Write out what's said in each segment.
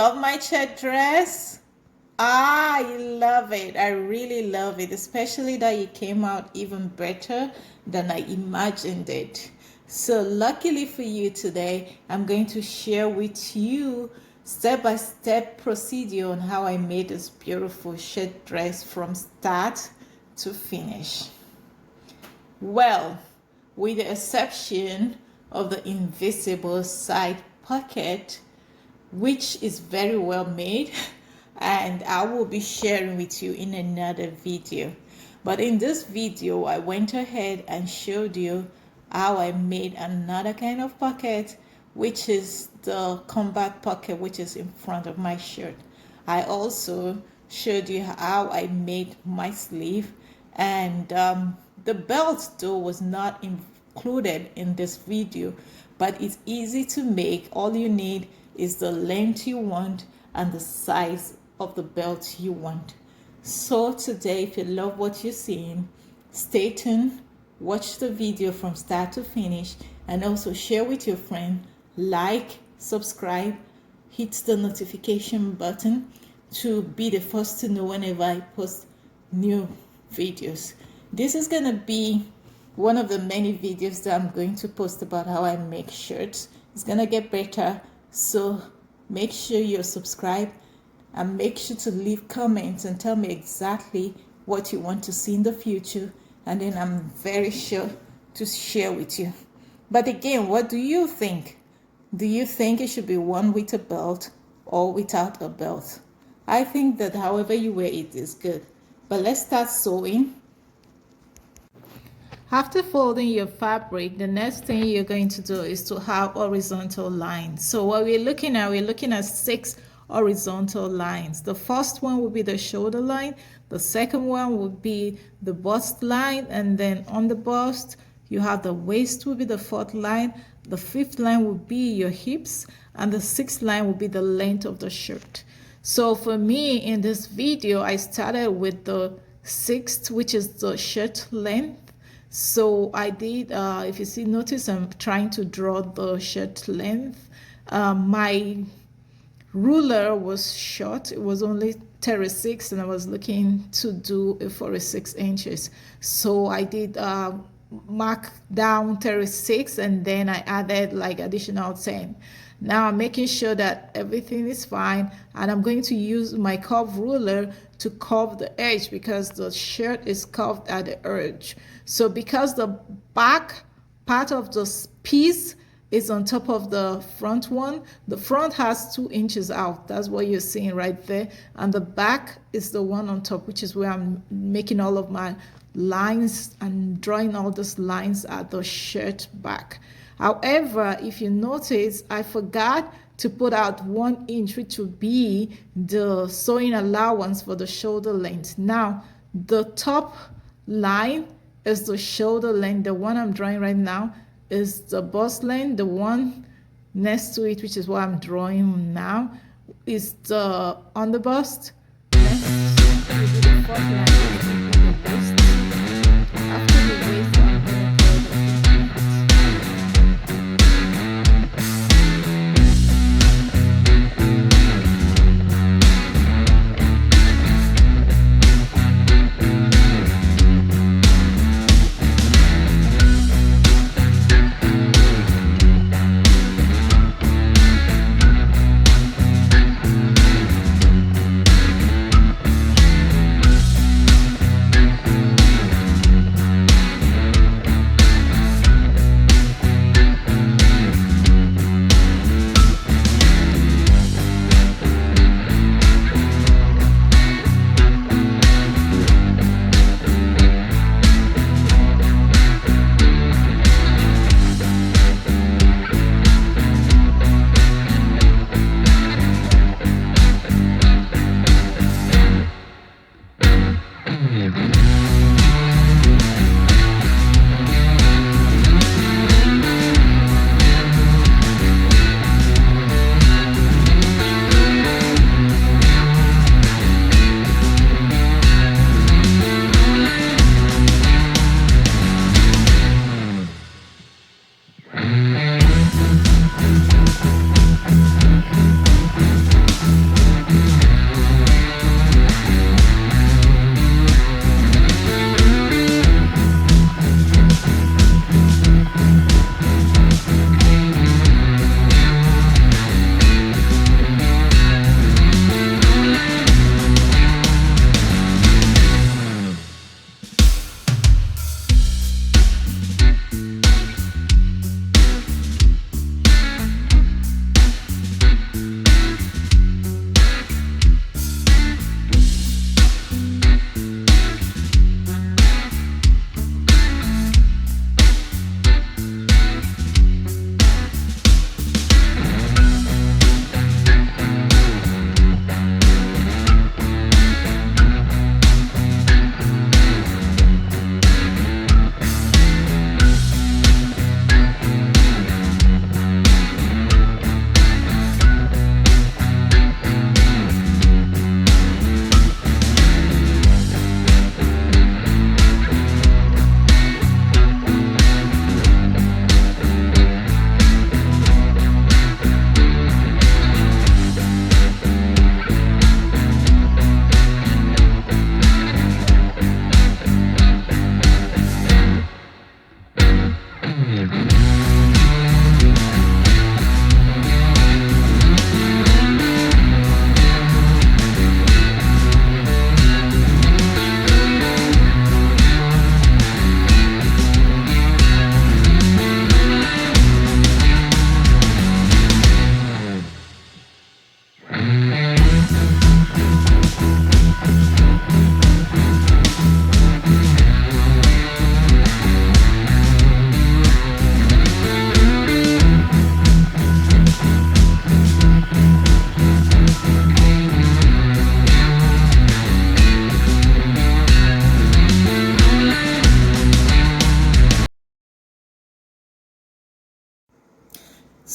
love my shirt dress. I love it. I really love it, especially that it came out even better than I imagined it. So luckily for you today, I'm going to share with you step-by-step procedure on how I made this beautiful shirt dress from start to finish. Well, with the exception of the invisible side pocket, which is very well made, and I will be sharing with you in another video. But in this video, I went ahead and showed you how I made another kind of pocket, which is the combat pocket, which is in front of my shirt. I also showed you how I made my sleeve, and the belt though was not included in this video, but it's easy to make. All you need is the length you want and the size of the belt you want. So today, if you love what you're seeing, stay tuned, watch the video from start to finish, and also share with your friend, like, subscribe, hit the notification button to be the first to know whenever I post new videos. This is gonna be one of the many videos that I'm going to post about how I make shirts. It's gonna get better, so make sure you're subscribed and make sure to leave comments and tell me exactly what you want to see in the future, and then I'm very sure to share with you. But again, what do you think? Do you think it should be one with a belt or without a belt? I think that however you wear it is good. But let's start sewing. After folding your fabric, the next thing you're going to do is to have horizontal lines. So what we're looking at 6 horizontal lines. The first one will be the shoulder line, the second one will be the bust line, and then on the bust you have the waist will be the 4th line, the 5th line will be your hips, and the 6th line will be the length of the shirt. So for me in this video, I started with the 6th, which is the shirt length. So I did, if you see, notice I'm trying to draw the shirt length. My ruler was short, it was only 36, and I was looking to do a 46 inches. So I did mark down 36, and then I added like additional 10. Now I'm making sure that everything is fine, and I'm going to use my curve ruler to curve the edge because the shirt is curved at the edge. So because the back part of the piece is on top of the front one, the front has 2 inches out. That's what you're seeing right there. And the back is the one on top, which is where I'm making all of my lines and drawing all those lines at the shirt back. However, if you notice, I forgot to put out 1 inch, which would be the sewing allowance for the shoulder length. Now, the top line is the shoulder length. The one I'm drawing right now is the bust length. The one next to it, which is what I'm drawing now, is the underbust. Next will be the 4th line, the waist. After the waist, I'm going to draw the length.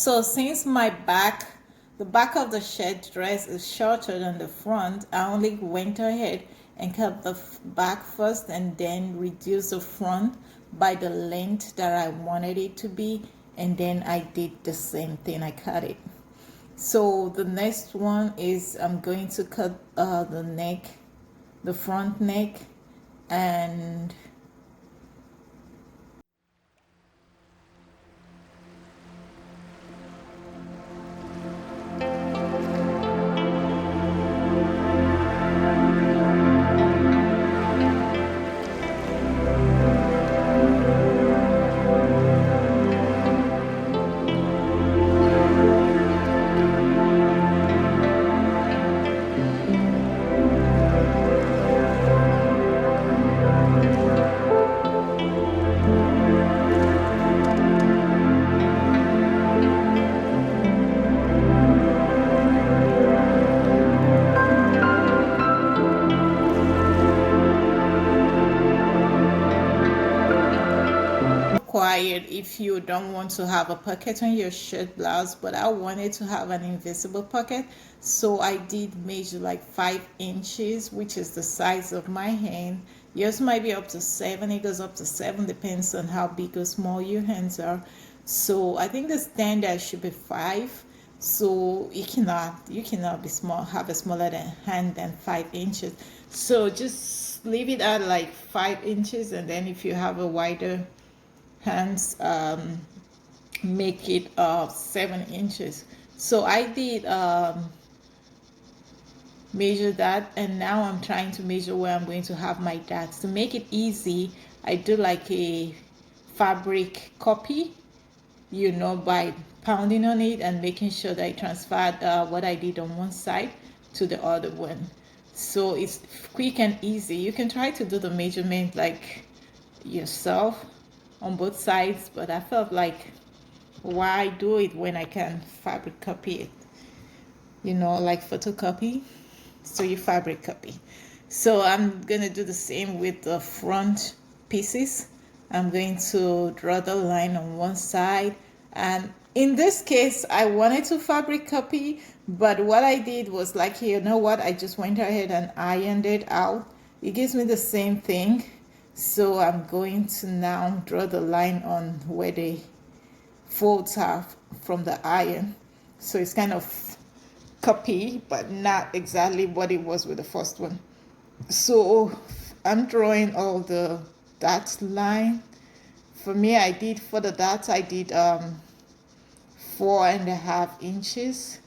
So since the back of the shirt dress is shorter than the front, I only went ahead and cut the back first and then reduce the front by the length that I wanted it to be, and then I did the same thing, I cut it. So the next one is I'm going to cut the neck, the front neck, and required if you don't want to have a pocket on your shirt blouse, but I wanted to have an invisible pocket, so I did measure like 5 inches, which is the size of my hand. Yours might be up to 7, it goes up to 7, depends on how big or small your hands are. So I think the standard should be 5. So you cannot be small, have a smaller hand than 5 inches. So just leave it at like 5 inches, and then if you have a wider hands, make it 7 inches. So I did measure that, and now I'm trying to measure where I'm going to have my dots. To make it easy, I do like a fabric copy, by pounding on it and making sure that I transferred what I did on one side to the other one. So it's quick and easy. You can try to do the measurement like yourself on both sides, but I felt like, why do it when I can fabric copy it, like photocopy. So you fabric copy. So I'm gonna do the same with the front pieces. I'm going to draw the line on one side, and in this case I wanted to fabric copy, but what I did was like, I just went ahead and ironed it out. It gives me the same thing. So I'm going to now draw the line on where the folds are from the iron. So it's kind of copy, but not exactly what it was with the first one. So I'm drawing all the dots line. For me, for the dots, I did 4.5 inches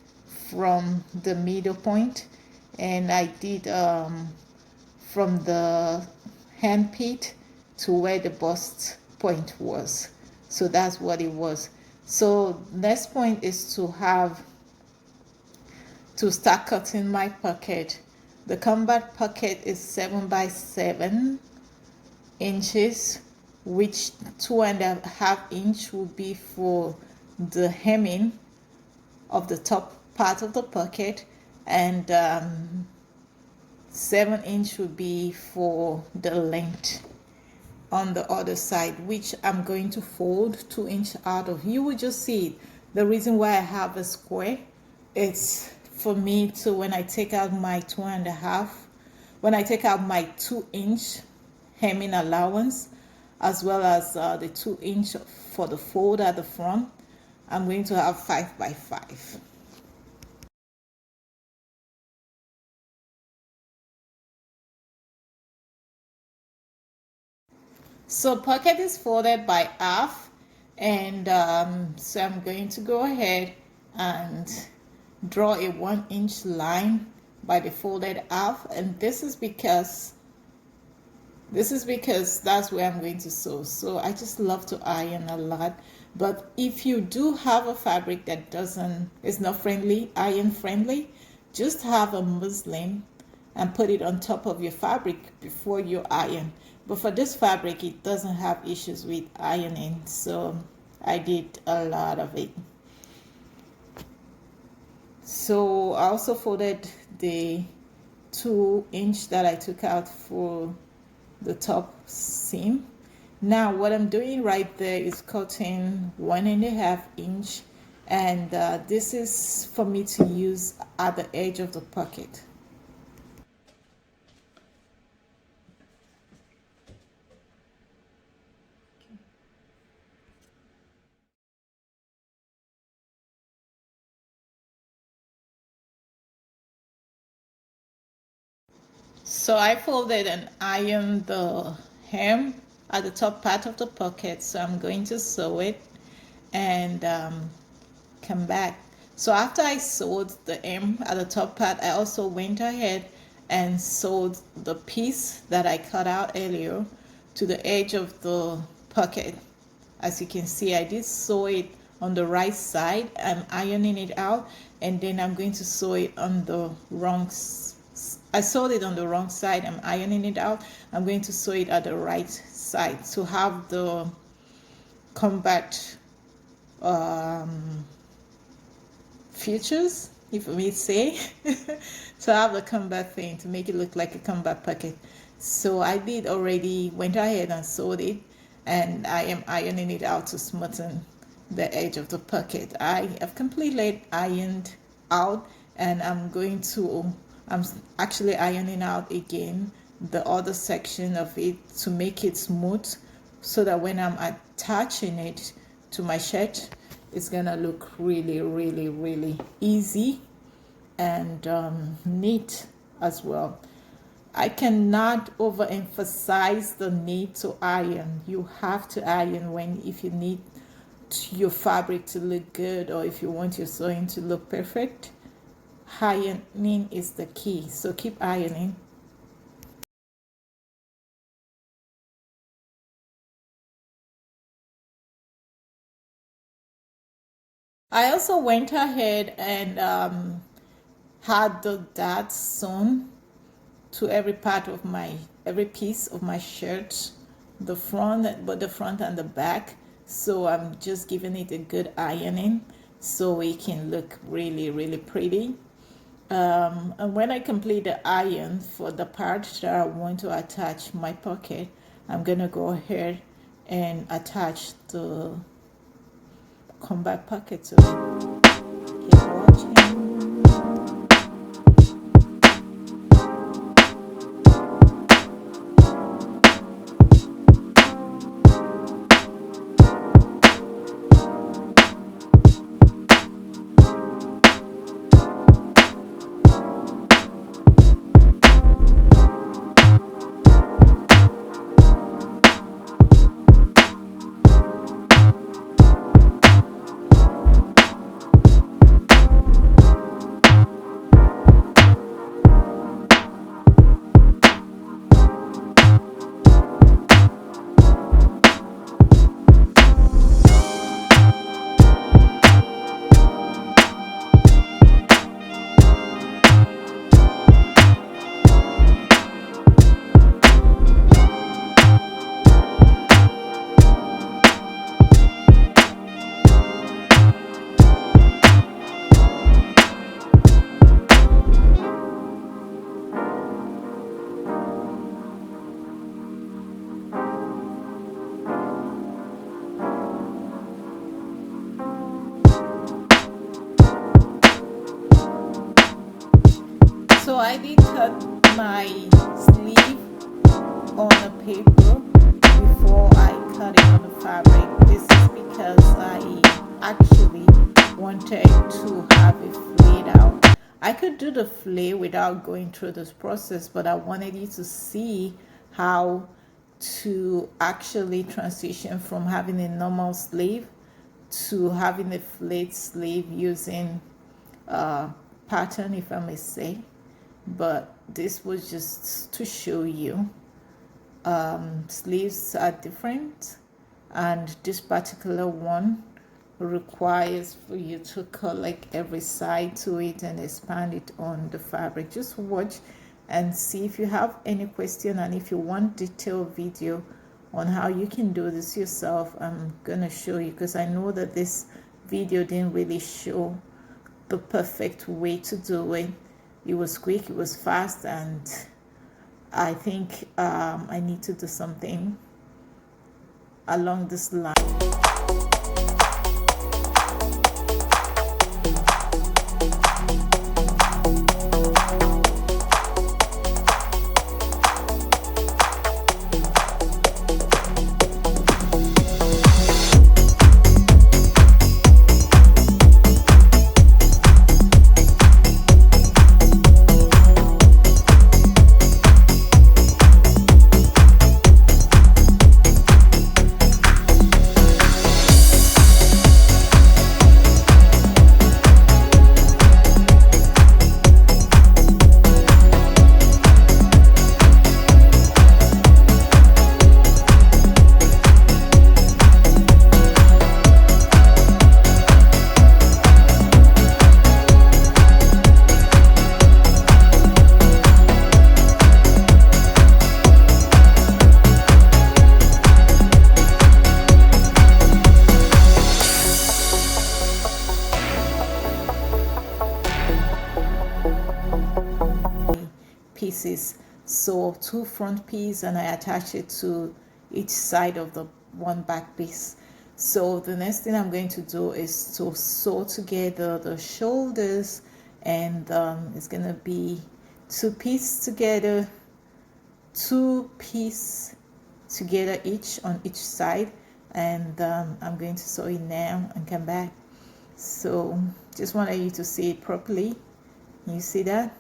from the middle point, and I did from the handpit to where the bust point was. So that's what it was. So next point is to start cutting my pocket. The combat pocket is 7 by 7 inches, which 2.5 inch will be for the hemming of the top part of the pocket, and 7 inch would be for the length on the other side, which I'm going to fold 2 inch out of. You will just see it. The reason why I have a square, it's for me to, when I take out my 2.5, when I take out my 2 inch hemming allowance, as well as the 2 inch for the fold at the front, I'm going to have 5 by 5. So pocket is folded by half, and so I'm going to go ahead and draw a 1 inch line by the folded half, and this is because that's where I'm going to sew. So I just love to iron a lot, but if you do have a fabric that is not iron friendly, just have a muslin and put it on top of your fabric before you iron. But for this fabric, it doesn't have issues with ironing, so I did a lot of it. So I also folded the 2 inch that I took out for the top seam. Now what I'm doing right there is cutting 1.5 inch And this is for me to use at the edge of the pocket. So I folded and ironed the hem at the top part of the pocket. So I'm going to sew it and come back. So after I sewed the hem at the top part, I also went ahead and sewed the piece that I cut out earlier to the edge of the pocket. As you can see, I did sew it on the right side. I'm ironing it out, and then I'm going to sew it on the wrong I sewed it on the wrong side. I'm ironing it out. I'm going to sew it at the right side to have the combat features, if we say, to have the combat thing, to make it look like a combat pocket. So I did already went ahead and sewed it, and I am ironing it out to smoothen the edge of the pocket. I have completely ironed out, and I'm actually ironing out again the other section of it to make it smooth, so that when I'm attaching it to my shirt, it's gonna look really, really, really easy and neat as well. I cannot overemphasize the need to iron. You have to iron if you need your fabric to look good, or if you want your sewing to look perfect. Ironing is the key, so keep ironing. I also went ahead and had the dots sewn to every piece of my shirt, the front and the back. So I'm just giving it a good ironing so it can look really, really pretty. And when I complete the iron for the part that I want to attach my pocket, I'm gonna go ahead and attach the combat pocket to it. Keep watching. So I did cut my sleeve on the paper before I cut it on the fabric. This is because I actually wanted to have it flayed out. I could do the flay without going through this process, but I wanted you to see how to actually transition from having a normal sleeve to having a flayed sleeve using pattern, if I may say. But this was just to show you sleeves are different, and this particular one requires for you to collect every side to it and expand it on the fabric. Just watch and see if you have any question, and if you want detailed video on how you can do this yourself, I'm gonna show you, because I know that this video didn't really show the perfect way to do it. It was quick, it was fast, and I think I need to do something along this line. pieces. So 2 front pieces, and I attach it to each side of the one back piece. So the next thing I'm going to do is to sew together the shoulders, and it's gonna be 2 pieces together, 2 pieces together each on each side, and I'm going to sew it now and come back. So just wanted you to see it properly. You see that?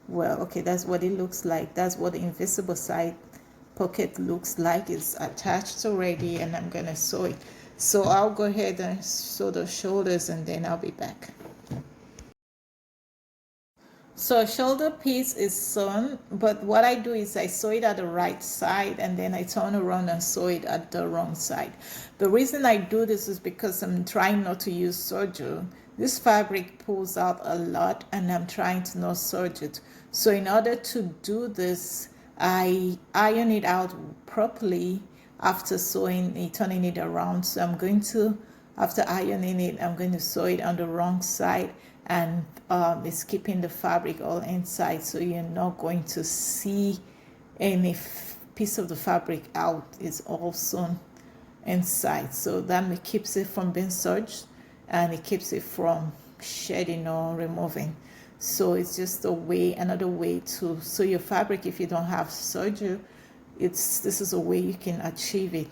Well, okay, that's what it looks like. That's what the invisible side pocket looks like. It's attached already, and I'm gonna sew it. So I'll go ahead and sew the shoulders, and then I'll be back. So shoulder piece is sewn, but what I do is I sew it at the right side, and then I turn around and sew it at the wrong side. The reason I do this is because I'm trying not to use serger. This fabric pulls out a lot, and I'm trying to not serge it. So in order to do this, I iron it out properly after sewing it, turning it around. So I'm going to, after ironing it, I'm going to sew it on the wrong side, and it's keeping the fabric all inside, so you're not going to see any piece of the fabric out. It's all sewn inside, so that keeps it from being serged, and it keeps it from shedding or removing. So it's just a way, another way to sew your fabric. If you don't have serger, this is a way you can achieve it.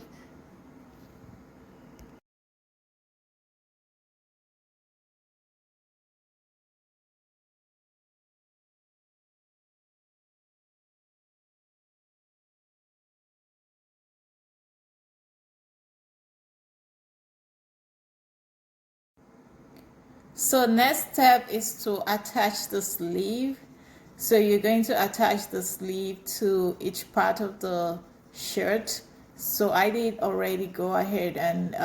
So next step is to attach the sleeve. So you're going to attach the sleeve to each part of the shirt. So I did already go ahead and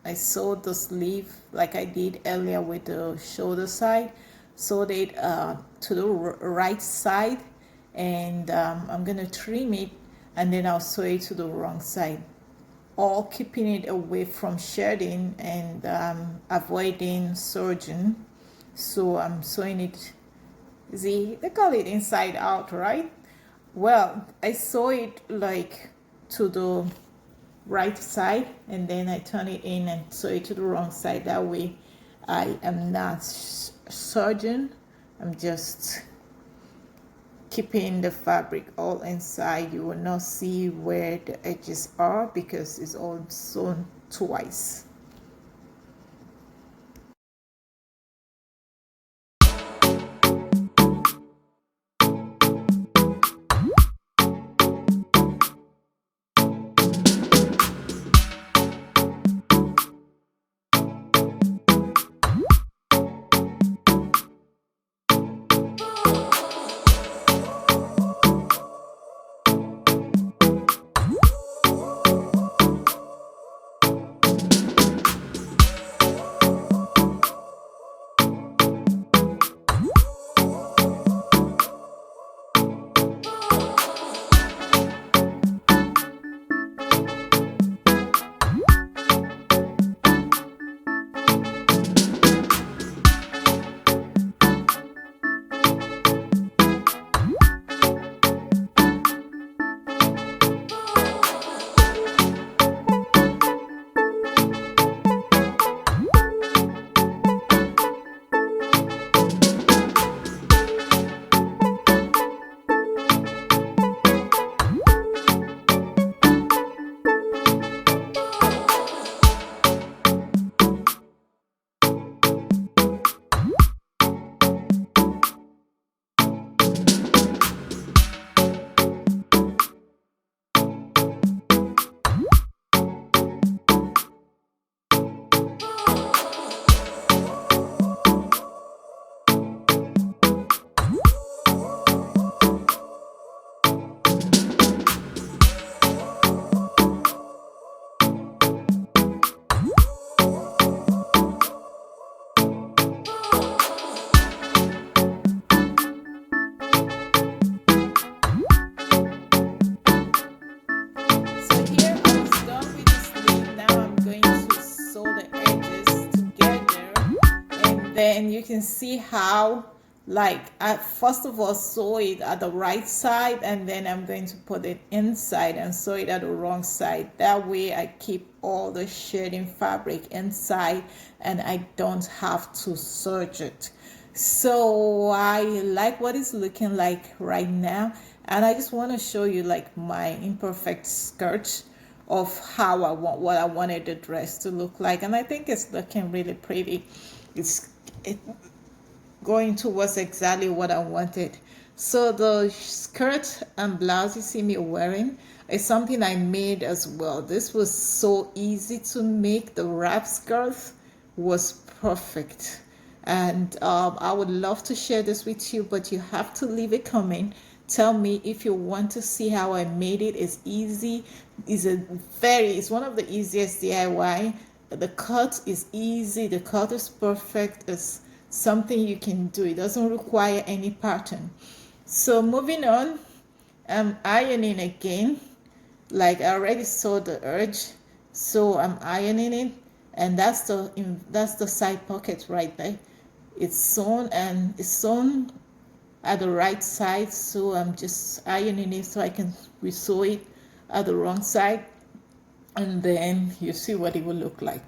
I sewed the sleeve like I did earlier with the shoulder side. Sewed it to the right side, and I'm gonna trim it, and then I'll sew it to the wrong side, all keeping it away from shedding and avoiding serging. So I'm sewing it, see, they call it inside out, right? Well, I sew it like to the right side, and then I turn it in and sew it to the wrong side. That way I am not serging, I'm just keeping the fabric all inside. You will not see where the edges are because it's all sewn twice. So here I was done with the sleeve. Now I'm going to sew the edges together, and then you can see how like I first of all sew it at the right side, and then I'm going to put it inside and sew it at the wrong side. That way I keep all the shading fabric inside and I don't have to serge it. So I like what it's looking like right now, and I just want to show you like my imperfect skirt of how I want, what I wanted the dress to look like, and I think it's looking really pretty. It going towards exactly what I wanted. So the skirt and blouse you see me wearing is something I made as well. This was so easy to make. The wrap skirt was perfect. And I would love to share this with you, but you have to leave a comment. Tell me if you want to see how I made it. It's easy. It's one of the easiest DIY. The cut is easy. The cut is perfect. It's something you can do. It doesn't require any pattern. So moving on, I'm ironing again. Like I already saw the edge, so I'm ironing it, and that's the side pocket right there. It's sewn, and it's sewn at the right side, so I'm just ironing it so I can resew it at the wrong side, and then you see what it will look like.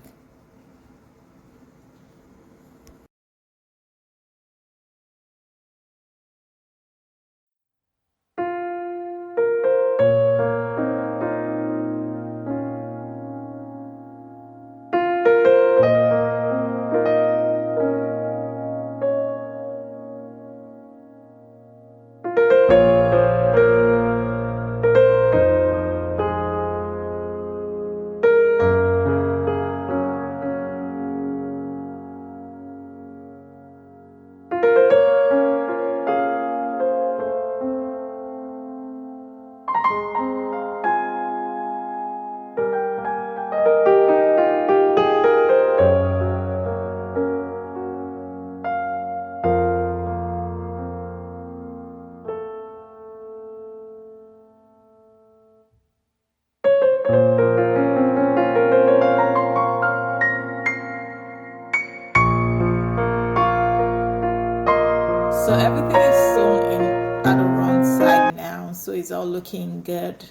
So everything is sewn in at the wrong side now, so it's all looking good.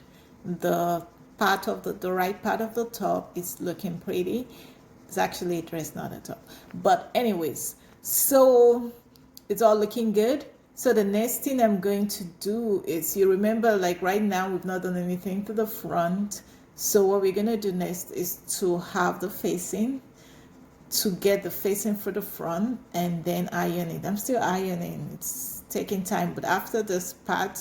The the right part of the top is looking pretty. It's actually a dress, not a top. But anyways, so it's all looking good. So the next thing I'm going to do is, you remember, like right now we've not done anything to the front. So what we're gonna do next is to have the facing, to get the facing for the front, and then iron it. I'm still ironing. It's taking time, but after this part,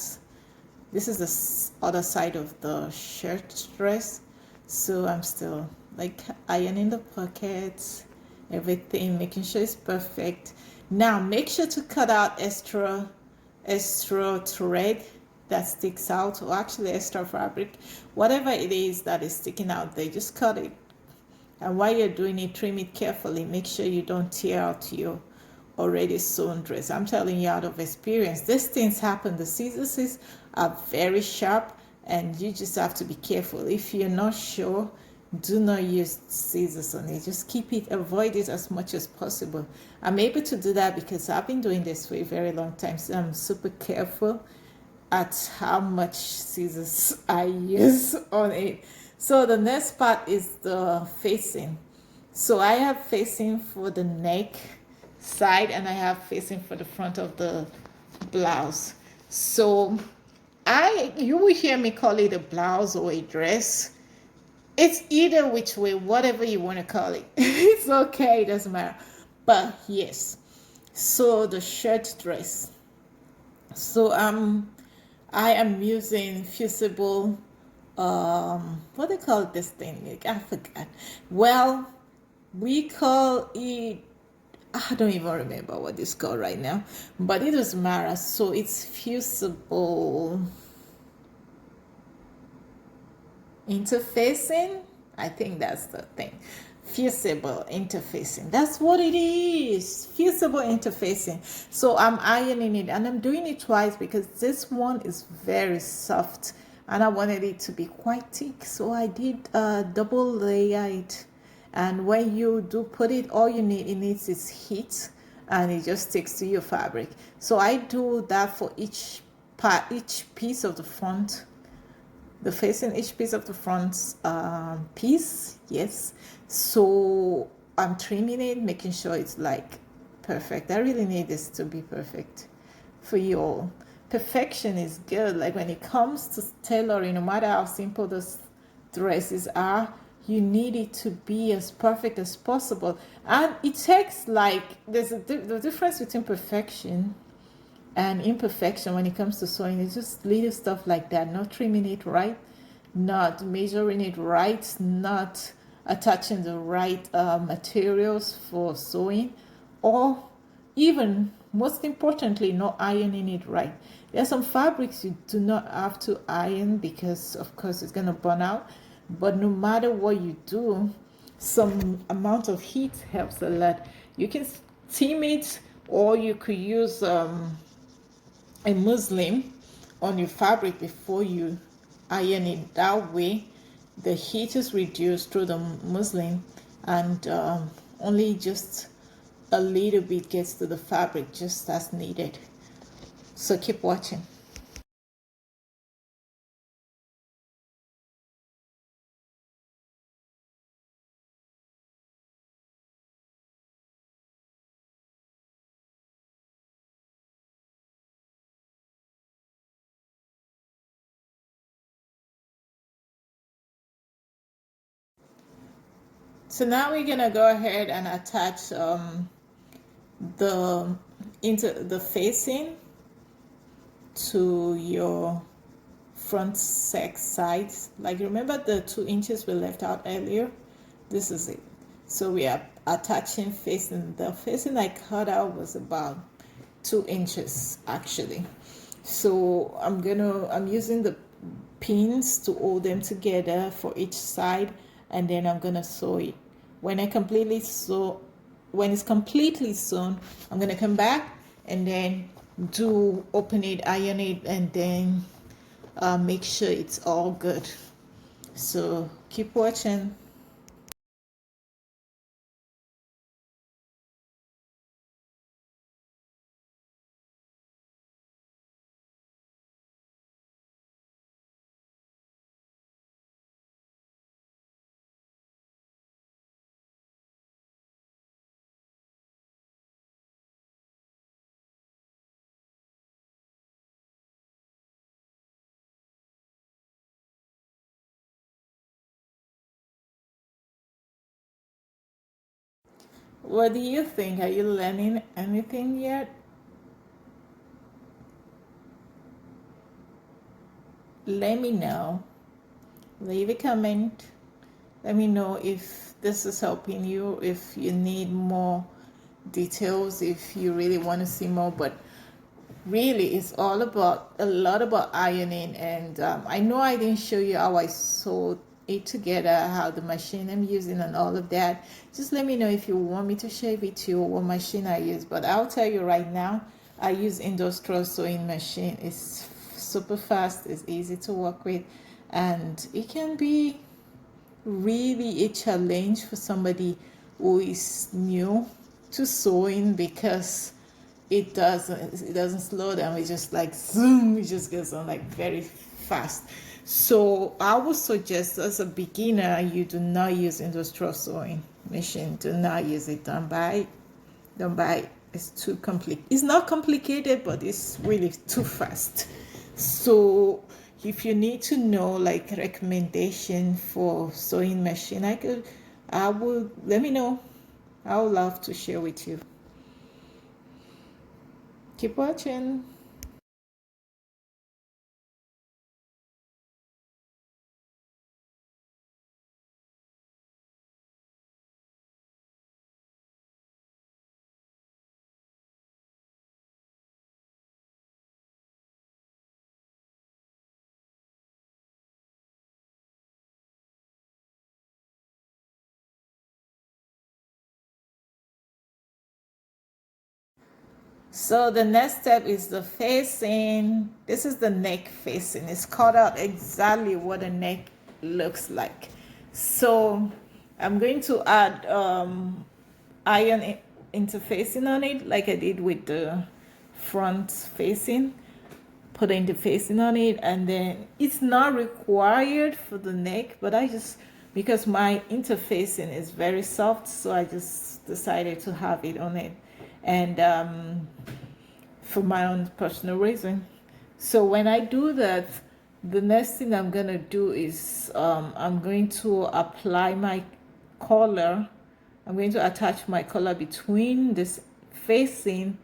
this is the other side of the shirt dress. So I'm still like ironing the pockets, everything, making sure it's perfect. Now make sure to cut out extra thread that sticks out, or actually extra fabric, whatever it is that is sticking out there, just cut it. And while you're doing it, trim it carefully. Make sure you don't tear out your already sewn dress. I'm telling you out of experience, these things happen. The scissors are very sharp, and you just have to be careful. If you're not sure, do not use scissors on it. Just keep it, avoid it as much as possible. I'm able to do that because I've been doing this for a very long time, so I'm super careful at how much scissors I use on it. So the next part is the facing. So I have facing for the neck side, and I have facing for the front of the blouse. So you will hear me call it a blouse or a dress. It's either which way, whatever you want to call it. It's okay, it doesn't matter. But yes, so the shirt dress. So I am using Fusable, what they call this thing? I forgot. Well, we call it, I don't even remember what it's called right now, but it doesn't matter. So it's Fusable interfacing. I think that's the thing. Fusable interfacing. That's what it is. Fusable interfacing. So I'm ironing it, and I'm doing it twice because this one is very soft and I wanted it to be quite thick. So I did double layer it. And when you do put it, all you need, it needs is heat. and it just sticks to your fabric. So I do that for each part, each piece of the front, the facing, each piece of the front piece. Yes. So I'm trimming it, making sure it's like perfect. I really need this to be perfect for you all. Perfection is good. Like when it comes to tailoring, no matter how simple those dresses are, you need it to be as perfect as possible. And it takes like, there's the difference between perfection and imperfection when it comes to sewing. It's just little stuff like that, not trimming it right, not measuring it right, not attaching the right materials for sewing, or even most importantly, not ironing it right. There are some fabrics you do not have to iron because of course it's going to burn out, but no matter what you do, some amount of heat helps a lot. You can steam it, or you could use a muslin on your fabric before you iron it. That way the heat is reduced through the muslin, and only just a little bit gets to the fabric, just as needed. So keep watching. So now we're gonna go ahead and attach the into the facing to your front sides. Like remember the 2 inches we left out earlier? This is it. So we are attaching facing. The facing I cut out was about 2 inches actually. So I'm using the pins to hold them together for each side, and then I'm gonna sew it. When it's completely sewn, I'm gonna come back and then open it, iron it, and then make sure it's all good. So keep watching. What do you think? Are you learning anything yet? Let me know. Leave a comment. Let me know if this is helping you, if you need more details, if you really want to see more. But really, it's all about a lot about ironing. And I know I didn't show you how I sewed it together, how the machine I'm using and all of that. Just let me know if you want me to share with you what machine I use. But I'll tell you right now, I use industrial sewing machine. It's super fast, it's easy to work with, and it can be really a challenge for somebody who is new to sewing, because it doesn't slow down. It just like zoom, it just goes on like very fast. So I would suggest, as a beginner, you do not use industrial sewing machine. Do not use it. Don't buy it's too complicated. It's not complicated, but it's really too fast. So if you need to know like recommendation for sewing machine, I would let me know. I would love to share with you. Keep watching. So the next step is the facing. This is the neck facing. It's cut out exactly what the neck looks like. So I'm going to add iron interfacing on it like I did with the front facing. Put interfacing on it, and then it's not required for the neck, but I just, because my interfacing is very soft, so I just decided to have it on it, and for my own personal reason. So when I do that, the next thing I'm gonna do is I'm going to apply my collar. I'm going to attach my collar between this facing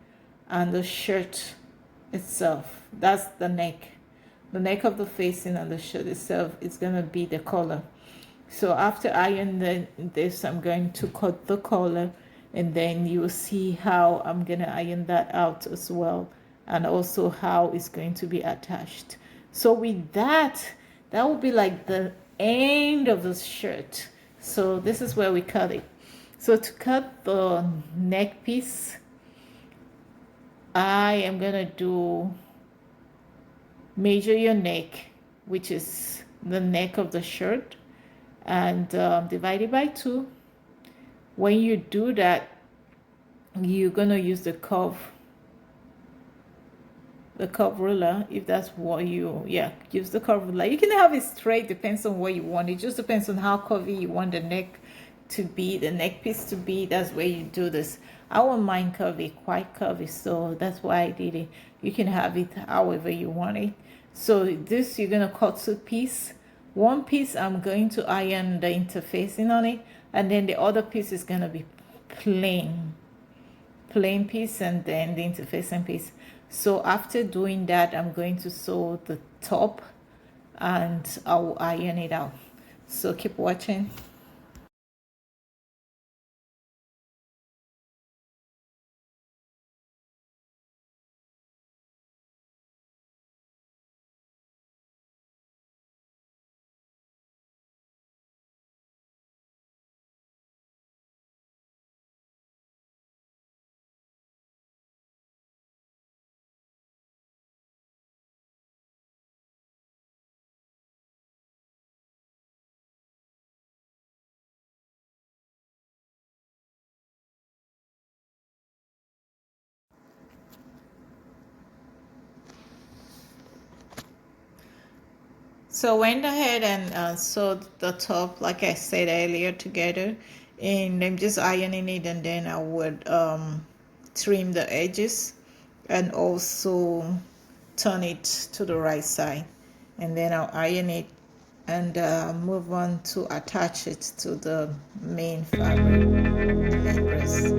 and the shirt itself. That's the neck. The neck of the facing and the shirt itself is gonna be the collar. So after iron this, I'm going to cut the collar, and then you will see how I'm gonna iron that out as well, and also how it's going to be attached. So with that, that will be like the end of the shirt. So this is where we cut it. So to cut the neck piece, I am gonna do measure your neck, which is the neck of the shirt, and divide it by 2. When you do that, you're gonna use the curve ruler, if that's what you, yeah, use the curve ruler. You can have it straight, depends on what you want. It just depends on how curvy you want the neck to be, the neck piece to be. That's where you do this. I want mine curvy, quite curvy, so that's why I did it. You can have it however you want it. So this, you're gonna cut 2 pieces. One piece I'm going to iron the interfacing on it, and then the other piece is gonna be plain piece, and then the interfacing piece. So after doing that, I'm going to sew the top, and I'll iron it out. So keep watching. So went ahead and sewed the top, like I said earlier, together, and I'm just ironing it, and then I would trim the edges and also turn it to the right side, and then I'll iron it and move on to attach it to the main fabric, the main dress.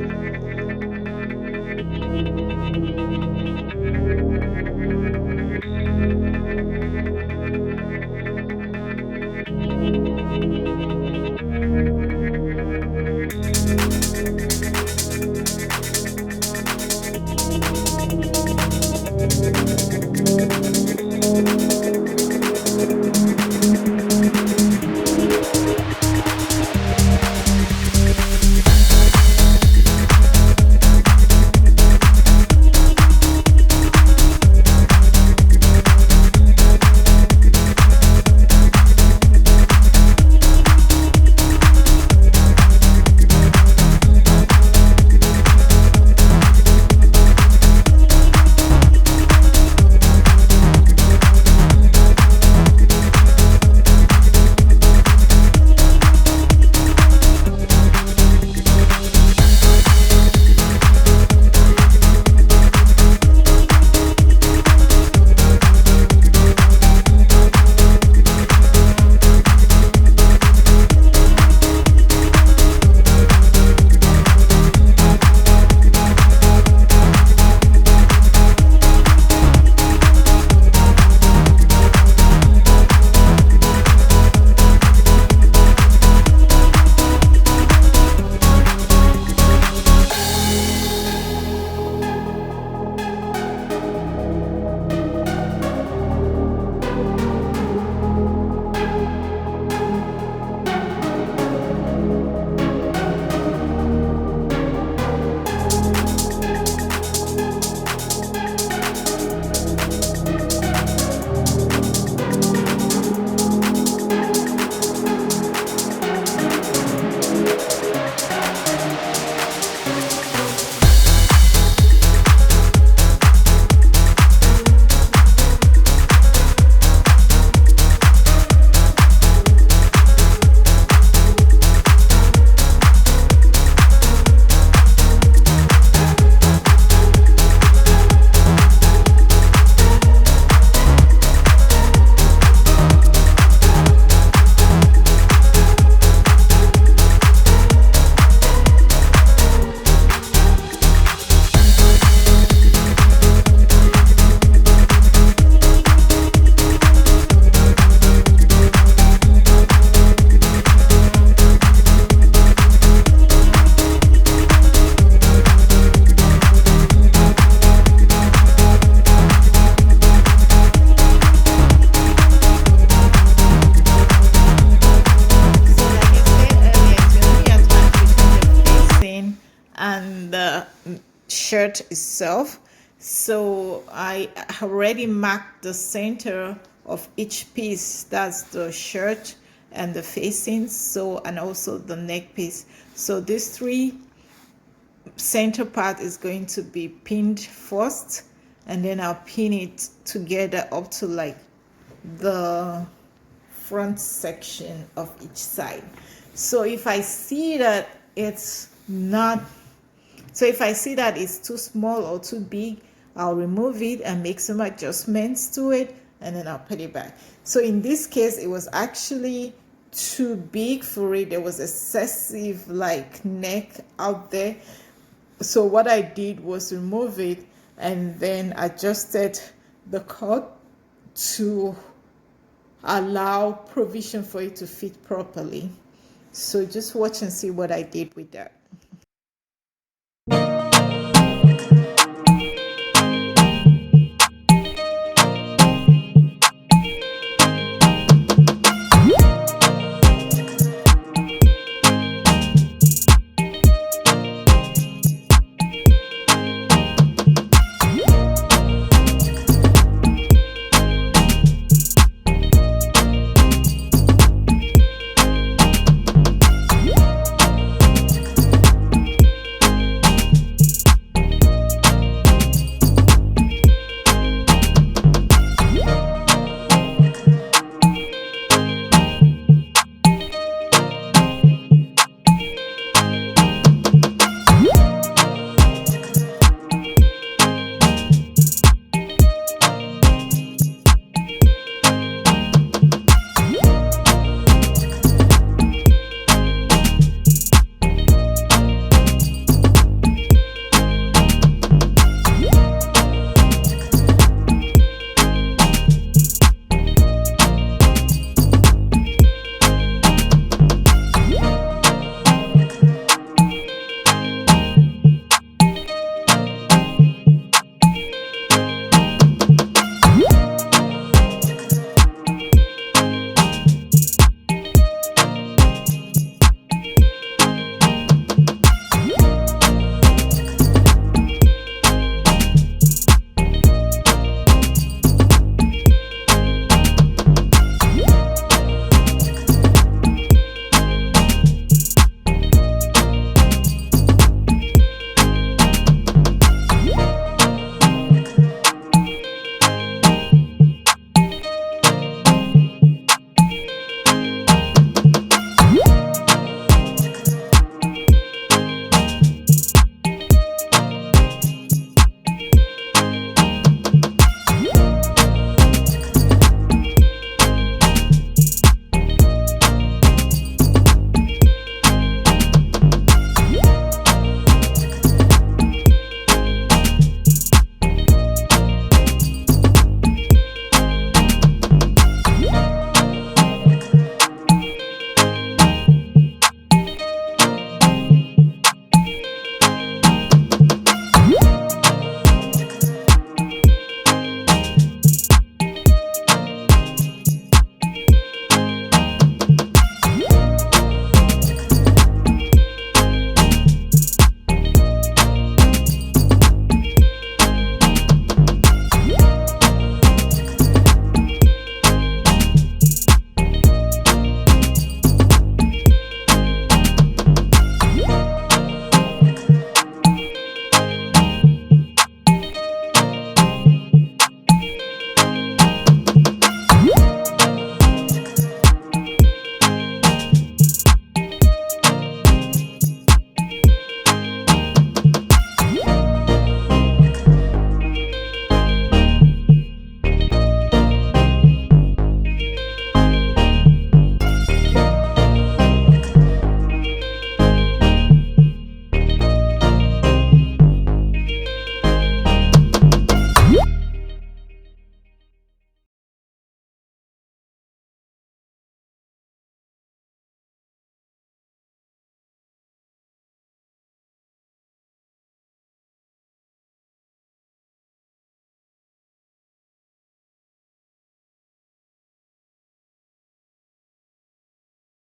shirt itself. So I already marked the center of each piece. That's the shirt and the facings, so, and also the neck piece. So these three center part is going to be pinned first, and then I'll pin it together up to like the front section of each side. So if I see that it's not, so if I see that it's too small or too big, I'll remove it and make some adjustments to it, and then I'll put it back. So in this case, it was actually too big for it. There was excessive like neck out there. So what I did was remove it and then adjusted the cut to allow provision for it to fit properly. So just watch and see what I did with that.